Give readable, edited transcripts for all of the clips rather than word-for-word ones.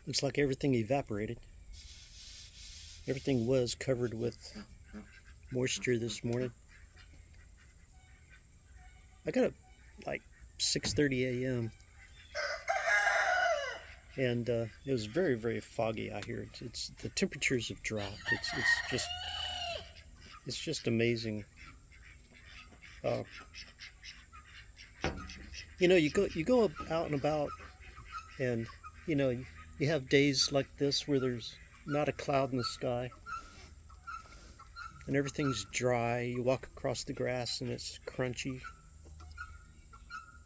Looks like everything evaporated. Everything was covered with moisture this morning. I got up like 6:30 a.m. and it was very, very foggy out here. It's the temperatures have dropped. It's just amazing. Uh, you go out and about, and you have days like this where there's not a cloud in the sky, and everything's dry. You walk across the grass and it's crunchy.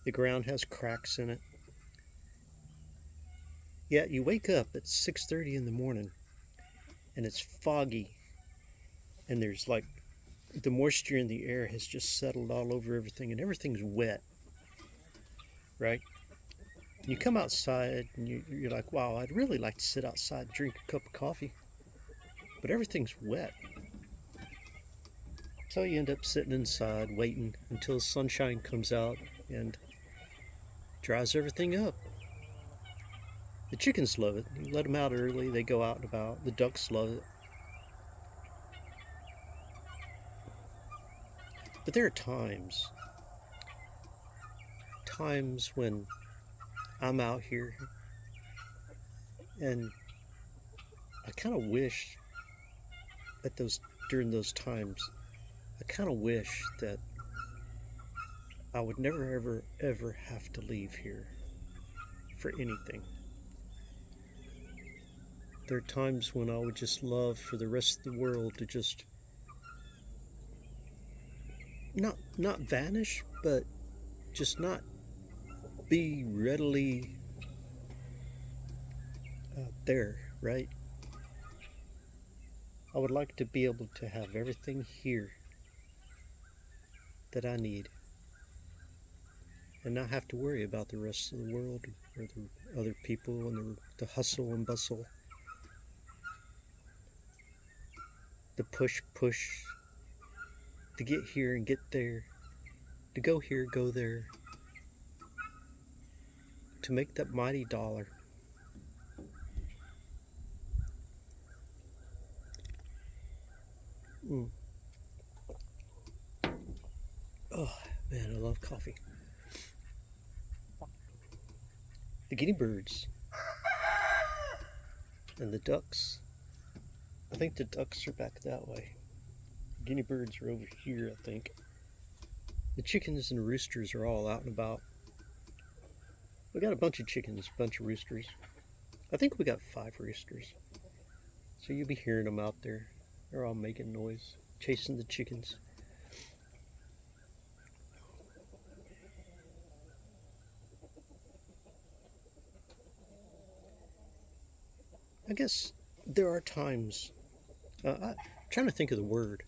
The ground has cracks in it. Yet you wake up at 6:30 in the morning and it's foggy, and there's like the moisture in the air has just settled all over everything, and everything's wet, right? You come outside and you're like, wow, I'd really like to sit outside and drink a cup of coffee, but everything's wet. So you end up sitting inside waiting until the sunshine comes out and dries everything up. The chickens love it. You let them out early, they go out and about. The ducks love it. But there are times when I'm out here and I kind of wish during those times, I kind of wish that I would never, ever, ever have to leave here for anything. There are times when I would just love for the rest of the world to just not vanish, but just not be readily there, right? I would like to be able to have everything here that I need and not have to worry about the rest of the world or the other people and the hustle and bustle, the push to get here and get there, to go here, go there, to make that mighty dollar. Oh man, I love coffee. The guinea birds and the ducks. I think the ducks are back that way. The guinea birds are over here, I think. The chickens and roosters are all out and about. We got a bunch of chickens, a bunch of roosters. I think we got 5 roosters. So you'll be hearing them out there. They're all making noise, chasing the chickens. I guess there are times, I'm trying to think of the word.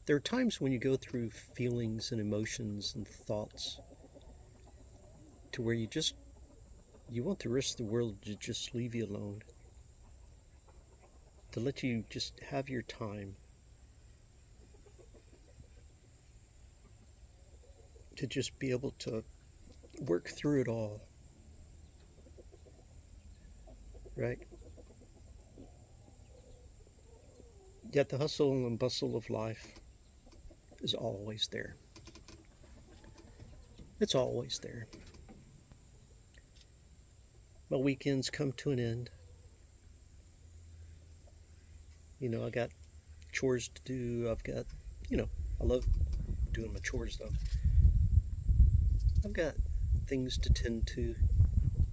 There are times when you go through feelings and emotions and thoughts to where you want the rest of the world to just leave you alone, to let you just have your time, to just be able to work through it all, right? Yet the hustle and bustle of life is always there. It's always there. My weekends come to an end. I got chores to do. I love doing my chores though. I've got things to tend to,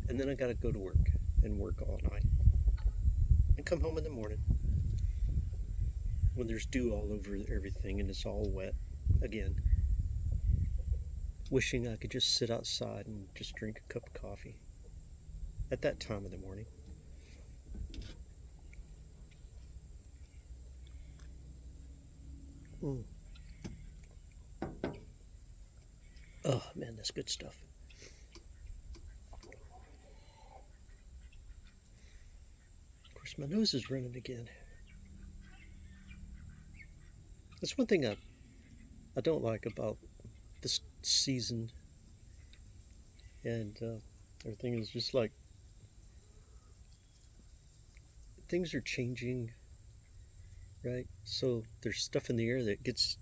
and then I gotta go to work and work all night and come home in the morning when there's dew all over everything and it's all wet again, wishing I could just sit outside and just drink a cup of coffee at that time of the morning. Oh man, that's good stuff. Of course, my nose is running again. That's one thing I don't like about this season, and everything is just like things are changing, right? So there's stuff in the air that gets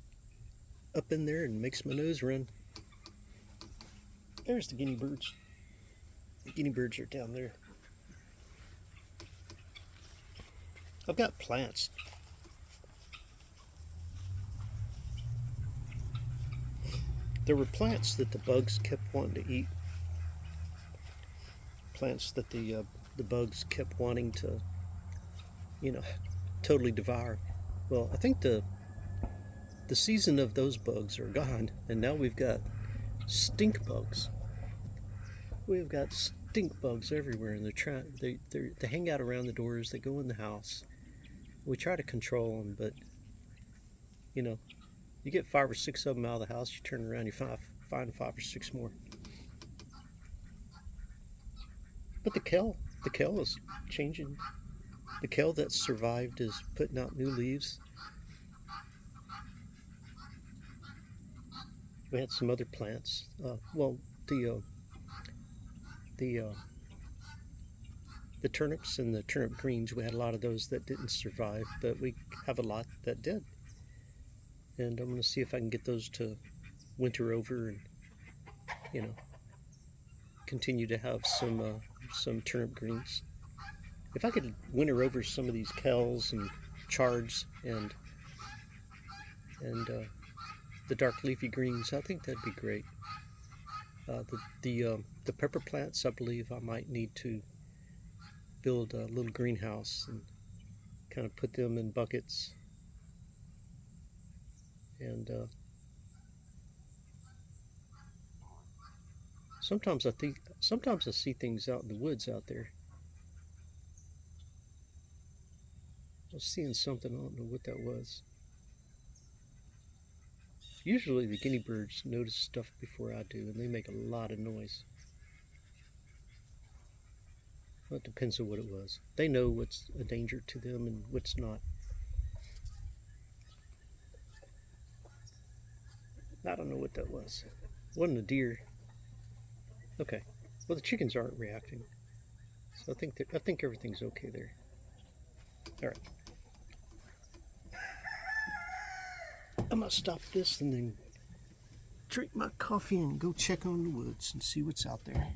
up in there and makes my nose run. There's the guinea birds. The guinea birds are down there. I've got plants. There were plants that the bugs kept wanting to eat. Plants that the bugs kept wanting to, you know, totally devour. Well, I think the season of those bugs are gone, and now we've got stink bugs. We've got stink bugs everywhere, and they hang out around the doors. They go in the house. We try to control them, but you know, you get 5 or 6 of them out of the house. You turn around, you find 5 or 6 more. But the kale is changing. The kale that survived is putting out new leaves. We had some other plants. Well, the the turnips and the turnip greens, we had a lot of those that didn't survive, but we have a lot that did. And I'm going to see if I can get those to winter over and, you know, continue to have some turnip greens. If I could winter over some of these kells and chards and the dark leafy greens, I think that'd be great. The pepper plants, I believe I might need to build a little greenhouse and kind of put them in buckets. And sometimes I see things out in the woods out there. I was seeing something, I don't know what that was. Usually the guinea birds notice stuff before I do, and they make a lot of noise. Well, it depends on what it was. They know what's a danger to them and what's not. I don't know what that was. It wasn't a deer. Okay. Well, the chickens aren't reacting, so I think everything's okay there. All right. I'm gonna stop this and then drink my coffee and go check on the woods and see what's out there.